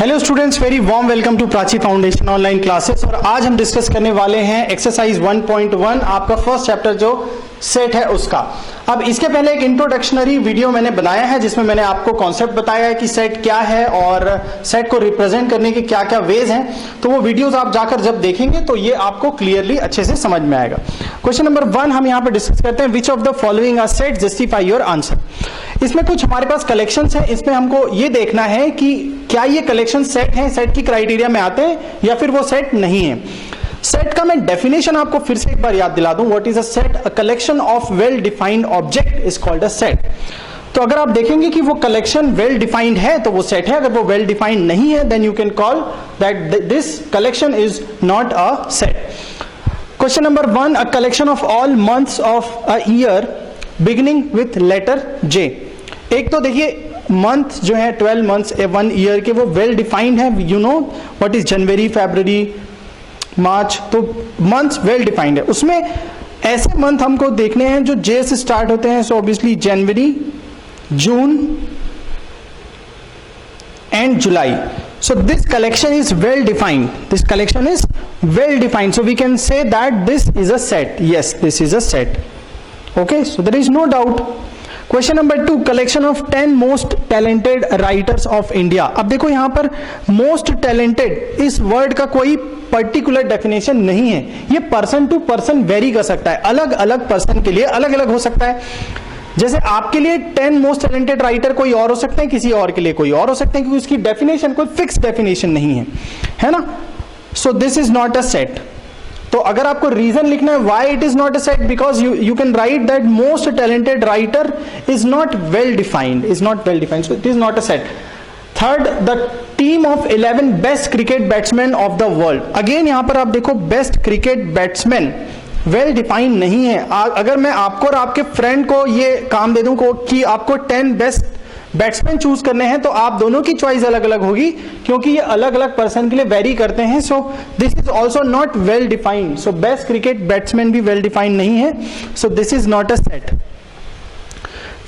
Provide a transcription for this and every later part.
Hello students, very warm welcome to Prachi foundation online classes. और आज हम डिस्कस करने वाले हैं एक्सरसाइज 1.1, आपका फर्स्ट चैप्टर जो सेट है उसका। अब इसके पहले एक इंट्रोडक्शनरी वीडियो मैंने बनाया है जिसमें मैंने आपको कॉन्सेप्ट बताया है कि सेट क्या है और सेट को रिप्रेजेंट करने के क्या क्या वेज हैं। तो वो वीडियोस आप जाकर जब देखेंगे तो ये आपको क्लियरली अच्छे से समझ में आएगा। क्वेश्चन नंबर 1 हम यहाँ पे डिस्कस करते हैं, which of the following are set, justify your answer. इसमें कुछ हमारे पास कलेक्शंस हैं, इसमें हमको ये देखना है कि क्या ये कलेक्शन सेट है, सेट की क्राइटेरिया में आते हैं या फिर वो सेट नहीं है। सेट का मैं डेफिनेशन आपको फिर से एक बार याद दिला दूं, what is a set? A collection of well defined object is called a set. तो अगर आप देखेंगे कि वो कलेक्शन वेल डिफाइंड है तो वो सेट है, अगर वो वेल डिफाइंड नहीं है then you can call that this collection is not a set. Question number 1, a collection of all months of a year beginning with letter J. एक तो देखिए मंथ जो है 12 मंथ्स 1 ईयर के वो वेल डिफाइंड है, you know what is January, February, March, तो months well defined है। उसमें ऐसे मंथ हमको देखने हैं जो जे से स्टार्ट होते हैं, so obviously January, June and July. So this collection is well defined. This collection is well defined. So we can say that this is a set. Yes, this is a set. Okay, so there is no doubt. Question number 2, collection of 10 most talented writers of India. अब देखो यहां पर most talented इस word का कोई particular definition नहीं है, ये पर्सन टू पर्सन वेरी कर सकता है, अलग अलग पर्सन के लिए अलग अलग हो सकता है। जैसे आपके लिए 10 मोस्ट टैलेंटेड राइटर कोई और हो सकते हैं, किसी और के लिए कोई और हो सकते हैं, क्योंकि उसकी डेफिनेशन कोई फिक्स डेफिनेशन नहीं है ना। सो this is not a set. तो अगर आपको रीजन लिखना है why it is not a set, because you can write that most talented writer is not well defined, so it is not a set. Third, the team of 11 best cricket batsman of the world. Again यहां पर आप देखो best cricket batsman well defined नहीं है। अगर मैं आपको और आपके फ्रेंड को ये काम दे दूं कि आपको 10 बेस्ट बैट्समैन चूज करने हैं, तो आप दोनों की चॉइस अलग अलग होगी क्योंकि ये अलग अलग पर्सन के लिए वेरी करते हैं। So this is also not well defined. So best cricket batsman भी वेल डिफाइंड नहीं है, so this is not a set.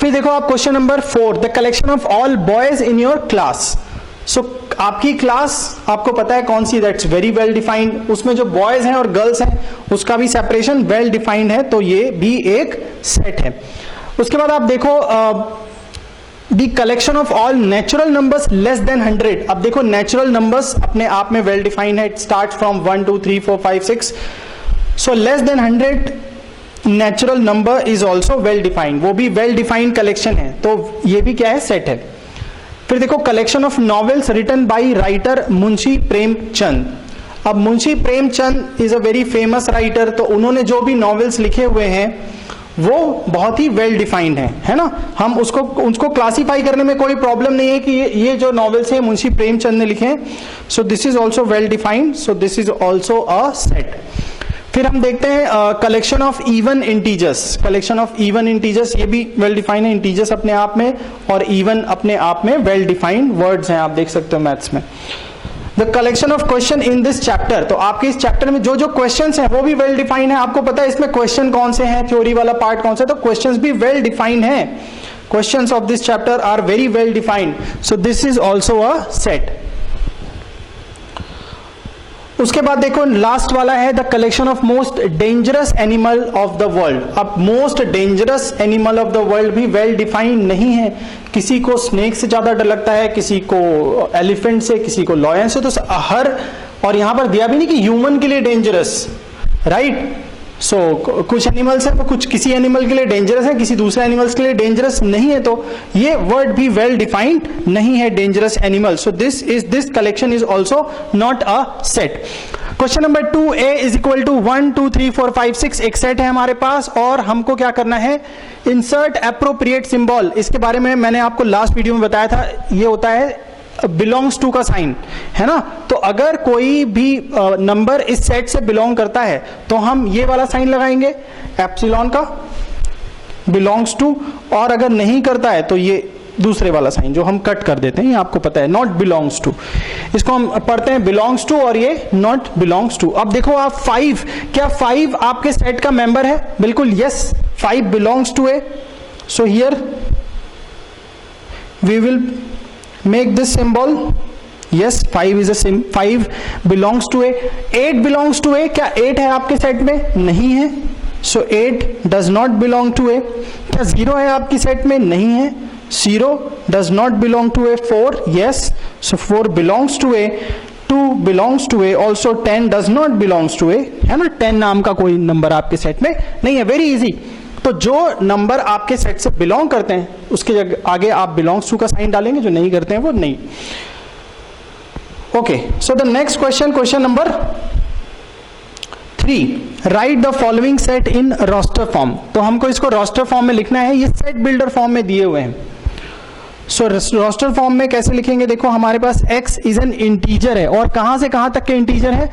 फिर देखो आप question number 4, the collection of all boys in your class. So आपकी class आपको पता है कौन सी, दैट्स वेरी वेल डिफाइंड। उसमें जो बॉयज हैं और गर्ल्स हैं उसका भी सेपरेशन वेल डिफाइंड है, तो ये भी एक सेट है। उसके बाद आप देखो the collection of all natural numbers less than 100। अब देखो नेचुरल नंबर्स अपने आप में वेल डिफाइंड है, it start from 1 2 3 4 5 6, so less than 100 natural number is also well defined, वो भी वेल डिफाइंड कलेक्शन है, तो ये भी क्या है, सेट है। फिर देखो collection of novels written by writer Munshi Premchand. अब Munshi Premchand is a very famous writer, तो उन्होंने जो भी नॉवेल्स लिखे हुए हैं वो बहुत ही वेल डिफाइंड है ना। हम उसको क्लासिफाई करने में कोई प्रॉब्लम नहीं है कि ये जो नॉवेल्स हैं मुंशी प्रेमचंद ने लिखे हैं, so this is also well defined, so this is also a set. फिर हम देखते हैं collection of even integers. Collection of even integers ये भी वेल डिफाइंड है, इंटीजर्स अपने आप में और इवन अपने आप में वेल डिफाइंड वर्ड्स हैं, आप देख सकते हो मैथ्स में। The collection of question in this chapter, तो आपके इस चैप्टर में जो जो क्वेश्चंस हैं वो भी वेल डिफाइंड है। आपको पता है इसमें क्वेश्चन कौन से हैं, थ्योरी वाला पार्ट कौन सा है, तो क्वेश्चंस भी वेल डिफाइंड है। Questions of this chapter are very well defined, so this is also a set. उसके बाद देखो लास्ट वाला है the collection of most dangerous animal of the world. अब most dangerous animal of the world भी well defined नहीं है, किसी को स्नेक से ज्यादा डर लगता है, किसी को एलिफेंट से, किसी को लॉयन से, तो हर, और यहां पर दिया भी नहीं कि ह्यूमन के लिए डेंजरस, राइट। सो कुछ एनिमल्स है वो कुछ किसी एनिमल के लिए डेंजरस है, किसी दूसरे एनिमल्स के लिए डेंजरस नहीं है, तो ये वर्ड भी वेल डिफाइंड नहीं है, dangerous animal. So this collection is also not a set. Question number 2a is equal to 1 2 3 4 5 6, एक सेट है हमारे पास और हमको क्या करना है, इंसर्ट एप्रोप्रिएट सिंबल। इसके बारे में मैंने आपको लास्ट वीडियो में बताया था, ये होता है बिलोंग्स टू का साइन, है ना। तो अगर कोई भी नंबर इस सेट से बिलोंग करता है तो हम ये वाला साइन लगाएंगे एप्सिलॉन का, बिलोंग्स टू, और अगर नहीं करता है तो ये दूसरे वाला साइन जो हम कट कर देते हैं, ये आपको पता है, नॉट बिलोंग्स टू। इसको हम पढ़ते हैं बिलोंग्स टू और ये नॉट बिलोंग्स टू। अब देखो आप 5, क्या 5 आपके सेट का मेंबर है? बिल्कुल yes, 5 belongs to A. So here we will make this symbol yes 5 is a 5 belongs to A. 8 belongs to A, क्या 8 है आपके सेट में? नहीं है, so 8 does not belong to A. क्या 0 है आपकी सेट में? नहीं है, 0 does not belong to A. 4 yes, so 4 belongs to A. 2 belongs to A also. 10 does not belongs to ए, है ना, 10 नाम का कोई नंबर आपके सेट में नहीं है। Very easy. तो जो नंबर आपके सेट से बिलोंग करते हैं उसके आगे आप बिलोंग्स टू का साइन डालेंगे, जो नहीं करते हैं वो नहीं। Okay, so the next question, question number 3, write the following set in roster form. तो हमको इसको रोस्टर फॉर्म में लिखना है, ये सेट बिल्डर फॉर्म में दिए हुए हैं। सो रोस्टर फॉर्म में कैसे लिखेंगे? देखो हमारे पास x इज एन इंटीजर है, और कहां से कहां तक के इंटीजर है?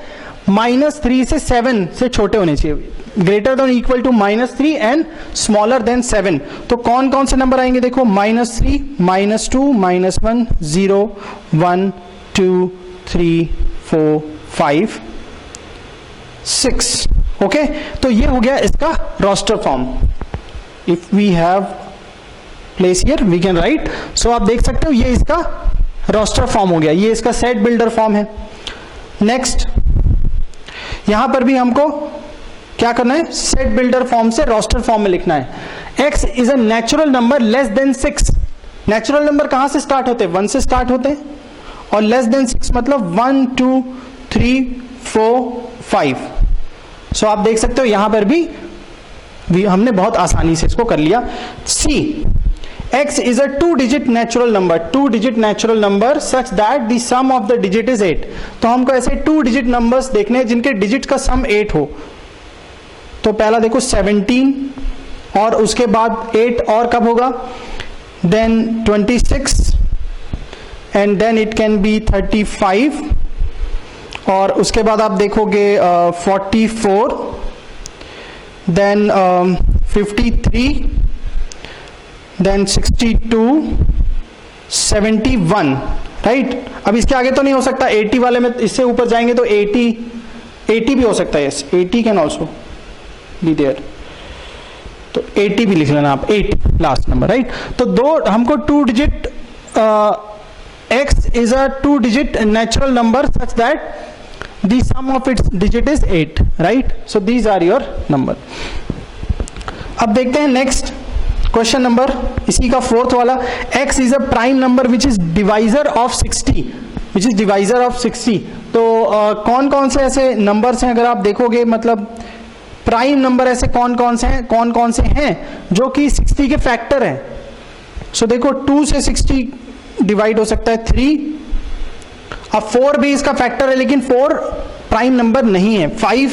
-3 से 7 से छोटे होने चाहिए, greater than equal to -3 and smaller than 7। तो कौन कौन से नंबर आएंगे? देखो -3, -2, -1, 0, 1, 2, 3, 4, 5, 6। ओके, तो ये हो गया इसका roster form. If we have place here we can write. सो आप देख सकते हो ये इसका रोस्टर फॉर्म हो गया, ये इसका सेट बिल्डर फॉर्म है। नेक्स्ट, यहां पर भी हमको क्या करना है? सेट बिल्डर फॉर्म से रोस्टर फॉर्म में लिखना है। x is a natural number less than 6। Natural number कहां से स्टार्ट होते हैं? 1 से स्टार्ट होते हैं, और लेस देन 6 मतलब 1, 2, 3, 4, 5। सो आप देख सकते हो यहां पर भी हमने बहुत आसानी से इसको कर लिया। C, x is a 2-digit natural number, 2-digit natural number such that the sum of the digit is 8। तो हमको ऐसे 2-digit numbers देखने हैं जिनके digit का sum 8 हो। तो पहला देखो 17, और उसके बाद 8 और कब होगा? then 26, and then it can be 35, और उसके बाद आप देखोगे 44, then 53, then 62, 71, राइट। अब इसके आगे तो नहीं हो सकता, 80 वाले में इससे ऊपर जाएंगे तो 80 भी हो सकता है। Yes, 80 can also be there. तो 80 भी लिख लेना आप, 8 लास्ट नंबर, राइट। तो दो हमको 2 digit, x is a 2-digit natural number such that the sum of its digit is 8, right? So these are your number. अब देखते हैं नेक्स्ट क्वेश्चन नंबर, इसी का 4th वाला। x is a prime number which is divisor of 60, which is divisor of 60। तो कौन कौन से ऐसे नंबर्स हैं? अगर आप देखोगे मतलब प्राइम नंबर ऐसे कौन कौन से हैं जो कि 60 के फैक्टर हैं। सो देखो 2 से 60 डिवाइड हो सकता है, 3। अब 4 भी इसका फैक्टर है, लेकिन 4 प्राइम नंबर नहीं है। 5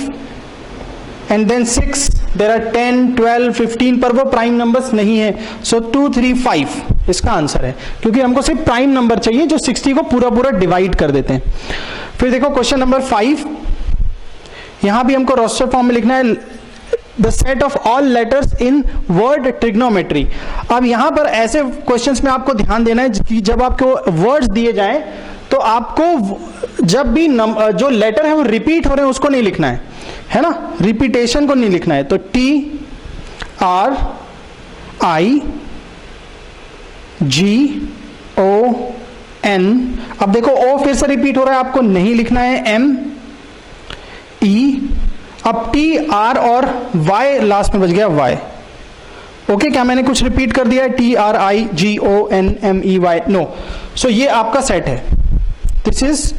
एंड देन 6, देयर आर 10, 12, 15 पर वो प्राइम नंबर्स नहीं है। सो 2, 3, 5 इसका आंसर है, क्योंकि हमको सिर्फ प्राइम नंबर चाहिए जो 60 को पूरा पूरा डिवाइड कर देते हैं। फिर देखो क्वेश्चन नंबर 5, यहां भी हमको रोस्टर फॉर्म में लिखना है the set of all letters in word trigonometry. अब यहां पर ऐसे क्वेश्चंस में आपको ध्यान देना है कि जब आपको वर्ड्स दिए जाएं तो आपको जब भी जो लेटर है वो रिपीट हो रहे हैं उसको नहीं लिखना है ना, रिपीटेशन को नहीं लिखना है। तो T, R, I, G, O, N। अब देखो O फिर से रिपीट हो रहा है, आपको नहीं लिखना है। M, E, अब T, R और Y लास्ट में बच गया Y। ओके, क्या मैंने कुछ रिपीट कर दिया है? T, R, I, G, O, N, M, E, Y, no. So ये आपका सेट है। This is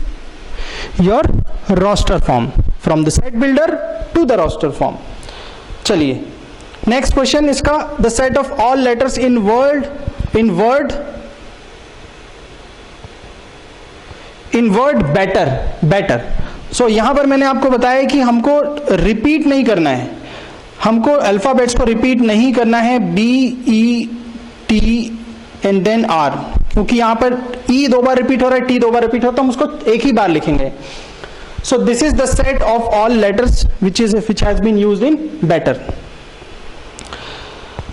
your roster form, from the set builder to the roster form. चलिए नेक्स्ट क्वेश्चन, इसका the set of all letters in word better. So यहां पर मैंने आपको बताया कि हमको रिपीट नहीं करना है, हमको अल्फाबेट्स को रिपीट नहीं करना है। B, E, T and then R, क्योंकि यहां पर E 2 बार रिपीट हो रहा है, T 2 बार रिपीट हो रहा है, तो हम उसको एक ही बार लिखेंगे। So this is the set of all letters which has been used in better.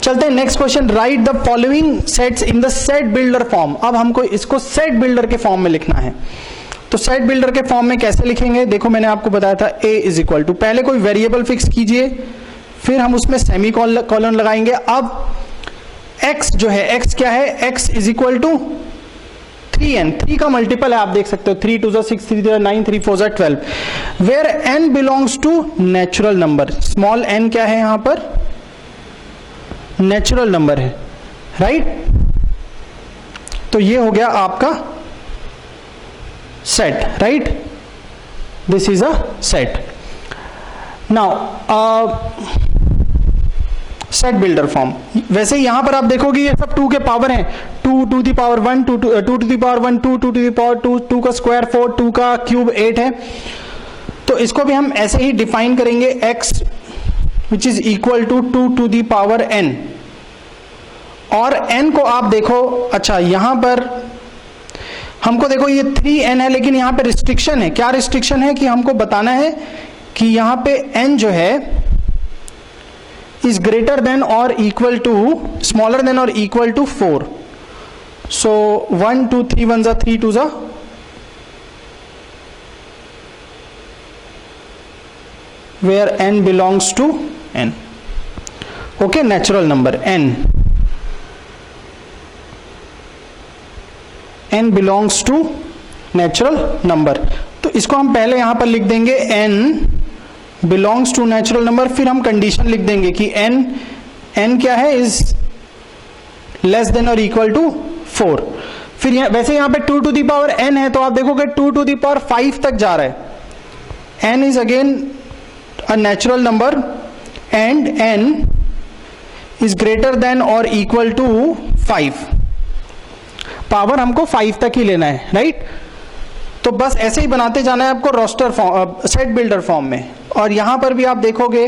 चलते हैं next question, write the following sets in the set builder form. अब हमको इसको सेट बिल्डर के फॉर्म में लिखना है। तो सेट बिल्डर के फॉर्म में कैसे लिखेंगे? देखो मैंने आपको बताया था A इज इक्वल टू, पहले कोई वेरिएबल फिक्स कीजिए, फिर हम उसमें सेमी कॉलन लगाएंगे। अब x जो है, x क्या है? x is equal to 3n, 3 का मल्टीपल है, आप देख सकते हो 3 2 6, 3 9, 3 4 12, where n belongs to natural number. Small n क्या है यहां पर? नेचुरल नंबर है, राइट? तो ये हो गया आपका set, right? This is a set. Now set builder form, वैसे यहां पर आप देखोगे ये सब 2 के पावर हैं, 2 to the power 1, 2 to the power 1, 2 to the power 2, 2 का स्क्वायर 4, 2 का क्यूब 8 है। तो इसको भी हम ऐसे ही डिफाइन करेंगे, x which is equal to 2 to the power n। और n को आप देखो, अच्छा यहां पर हमको देखो ये 3n है, लेकिन यहां पे रिस्ट्रिक्शन है। क्या रिस्ट्रिक्शन है? कि हमको बताना है कि यहां पे n जो है is greater than or equal to, smaller than or equal to 4. So 1 2 3 1 are 3 2s are, where n belongs to n. Okay, natural number n belongs to natural number। तो इसको हम पहले यहां पर लिख देंगे n belongs to natural number, फिर हम कंडीशन लिख देंगे कि n क्या है? इज लेस देन और इक्वल टू 4। फिर वैसे यहां पे 2 टू द पावर n है, तो आप देखोगे 2 टू द पावर 5 तक जा रहा है। n is again a natural number and n is greater than और इक्वल टू 5। पावर हमको 5 तक ही लेना है, राइट? तो बस ऐसे ही बनाते जाना है आपको roster form, set builder form में। और यहां पर भी आप देखोगे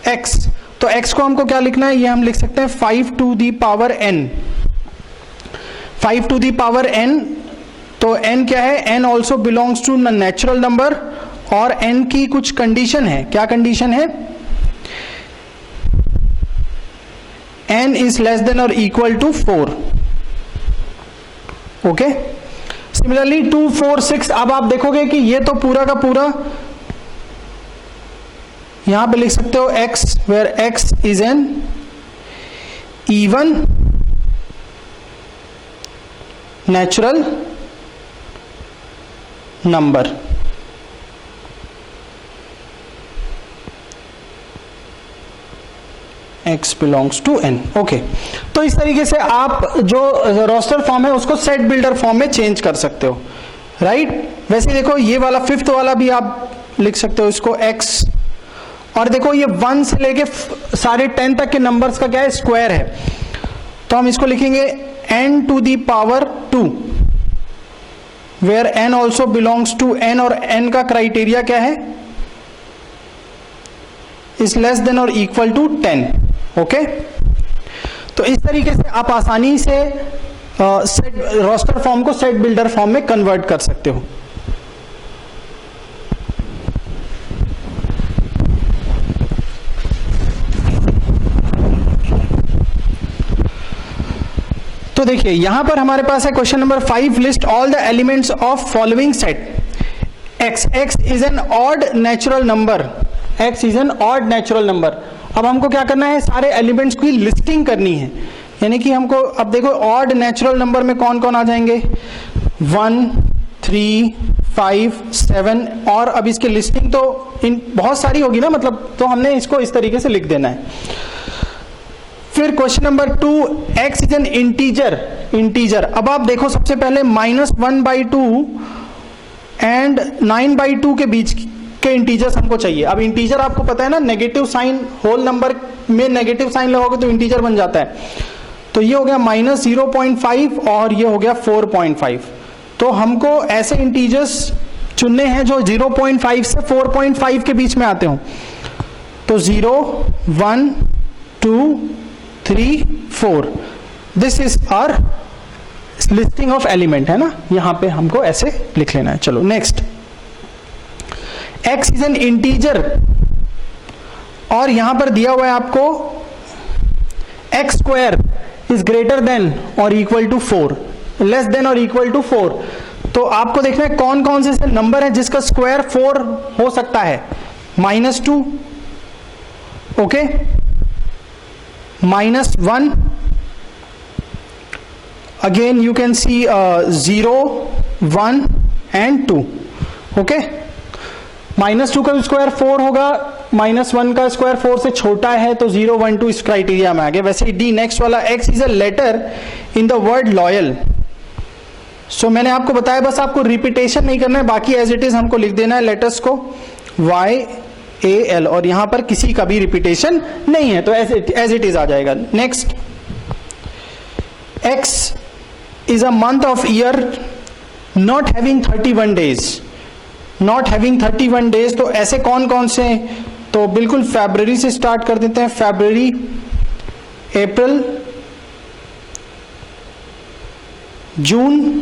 x, तो x को हमको क्या लिखना है? ये हम लिख सकते हैं 5 to the power n, 5 to the power n। तो n क्या है? n also belongs to natural number, और n की कुछ कंडीशन है। क्या कंडीशन है? n इज लेस देन और इक्वल टू 4। ओके, सिमिलरली 2 4 6, अब आप देखोगे कि ये तो पूरा का पूरा यहां पे लिख सकते हो x, where x is an even natural number. x belongs to n। Okay, तो इस तरीके से आप जो रोस्टर फॉर्म है उसको सेट बिल्डर फॉर्म में चेंज कर सकते हो, राइट? वैसे देखो ये वाला 5th वाला भी आप लिख सकते हो इसको x, और देखो ये 1 से लेके सारे 10 तक के नंबर्स का क्या है? स्क्वायर है। तो हम इसको लिखेंगे n to the power 2, where n also belongs to n, और n का क्राइटेरिया क्या है? इज लेस देन और इक्वल टू 10। ओके, तो इस तरीके से आप आसानी से सेट रोस्टर फॉर्म को सेट बिल्डर फॉर्म में कन्वर्ट कर सकते हो। तो देखिए यहां पर हमारे पास है question number 5, list all the elements of following set x। x is N odd natural number, x is N odd natural number. अब हमको क्या करना है? सारे एलिमेंट्स की लिस्टिंग करनी है, यानी कि हमको अब देखो ऑड नेचुरल नंबर में कौन कौन आ जाएंगे? 1 3 5 7, और अब इसकी लिस्टिंग तो इन बहुत सारी होगी ना, मतलब तो हमने इसको इस तरीके से लिख देना है। फिर question number 2, x is N integer. अब आप देखो सबसे पहले -1/2 एंड 9/2 के बीच के इंटीजर्स हमको चाहिए। अब इंटीजर आपको पता है ना, नेगेटिव साइन, होल नंबर में नेगेटिव साइन लगाओगे तो इंटीजर बन जाता है। तो ये हो गया -0.5 और ये हो गया 4.5। तो हमको ऐसे इंटीजर्स चुनने हैं जो 0.5 से 4.5 के बीच में आते हो। तो 0 1 2 3 4, this is our listing of element, है ना? यहां पे हमको ऐसे लिख लेना है। चलो next, x is N integer, और यहां पर दिया हुआ है आपको x square is greater than और इक्वल टू 4, लेस देन और इक्वल टू 4। तो आपको देखना है कौन कौन से ऐसे नंबर है जिसका स्क्वायर 4 हो सकता है। -2, okay, -1, again you can see 0 1 and 2. Okay, -2 का स्क्वायर 4 होगा, -1 का स्क्वायर 4 से छोटा है, तो 0 1 2 इस क्राइटेरिया में आ गया. वैसे ही डी नेक्स्ट वाला, x is a letter in the word loyal. So मैंने आपको बताया, बस आपको रिपीटेशन नहीं करना है, बाकी एज इट इज हमको लिख देना है लेटर्स को YAL, और यहां पर किसी का भी रिपीटेशन नहीं है, तो एज इट इज आ जाएगा. Next, X is a month of year not having 31 days. Not having 31 days, तो ऐसे कौन कौन से हैं? तो बिल्कुल फरवरी से स्टार्ट कर देते हैं. फरवरी, अप्रैल, जून,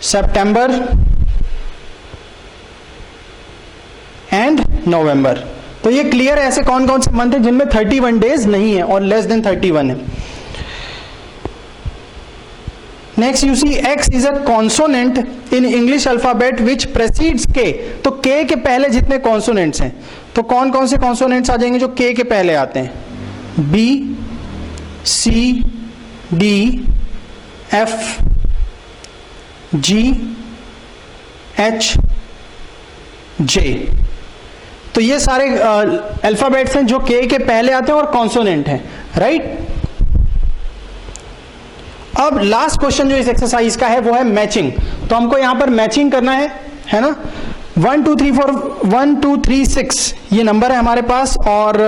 सितंबर एंड नवंबर. तो ये क्लियर है, ऐसे कौन कौन से मंथ है जिनमें 31 डेज नहीं है और लेस देन 31 है. Next you see X is a consonant in English alphabet which precedes K. तो K के पहले जितने कॉन्सोनेंट्स हैं, तो कौन कौन से कॉन्सोनेंट्स आ जाएंगे जो K के पहले आते हैं? B, C, D, F, G, H, J. तो ये सारे अल्फाबेट्स हैं जो K के पहले आते हैं और कॉन्सोनेंट हैं, राइट? अब लास्ट क्वेश्चन जो इस एक्सरसाइज का है वो है मैचिंग. तो हमको यहां पर मैचिंग करना है ना. 1 2 3 4 1 2 3 6 ये नंबर है हमारे पास और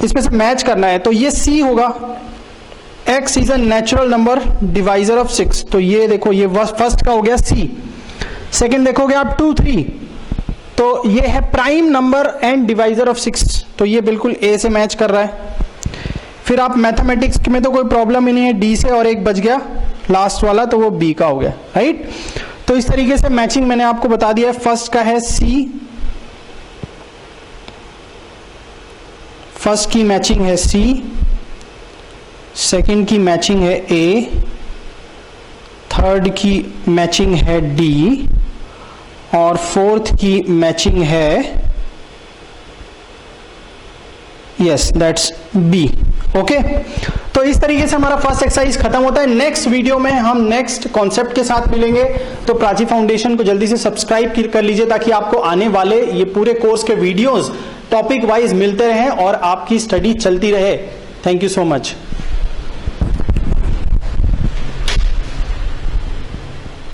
इसमें से मैच करना है. तो ये C होगा. X is a natural number divisor of 6. तो ये देखो, ये फर्स्ट का हो गया C. सेकेंड देखोगे आप 2 3, तो ये है prime number and divisor of 6. तो ये बिल्कुल A से मैच कर रहा है. फिर आप मैथमेटिक्स में तो कोई प्रॉब्लम ही नहीं है, D से और एक बच गया लास्ट वाला, तो वो B का हो गया, राइट? तो इस तरीके से मैचिंग मैंने आपको बता दिया है. फर्स्ट का है C, फर्स्ट की मैचिंग है C, सेकंड की मैचिंग है A, थर्ड की मैचिंग है D और फोर्थ की मैचिंग है यस दैट्स B. ओके, तो इस तरीके से हमारा फर्स्ट एक्सरसाइज खत्म होता है. नेक्स्ट वीडियो में हम नेक्स्ट कॉन्सेप्ट के साथ मिलेंगे. तो प्राची फाउंडेशन को जल्दी से सब्सक्राइब कर लीजिए ताकि आपको आने वाले ये पूरे कोर्स के वीडियोस टॉपिक वाइज मिलते रहें और आपकी स्टडी चलती रहे. Thank you so much.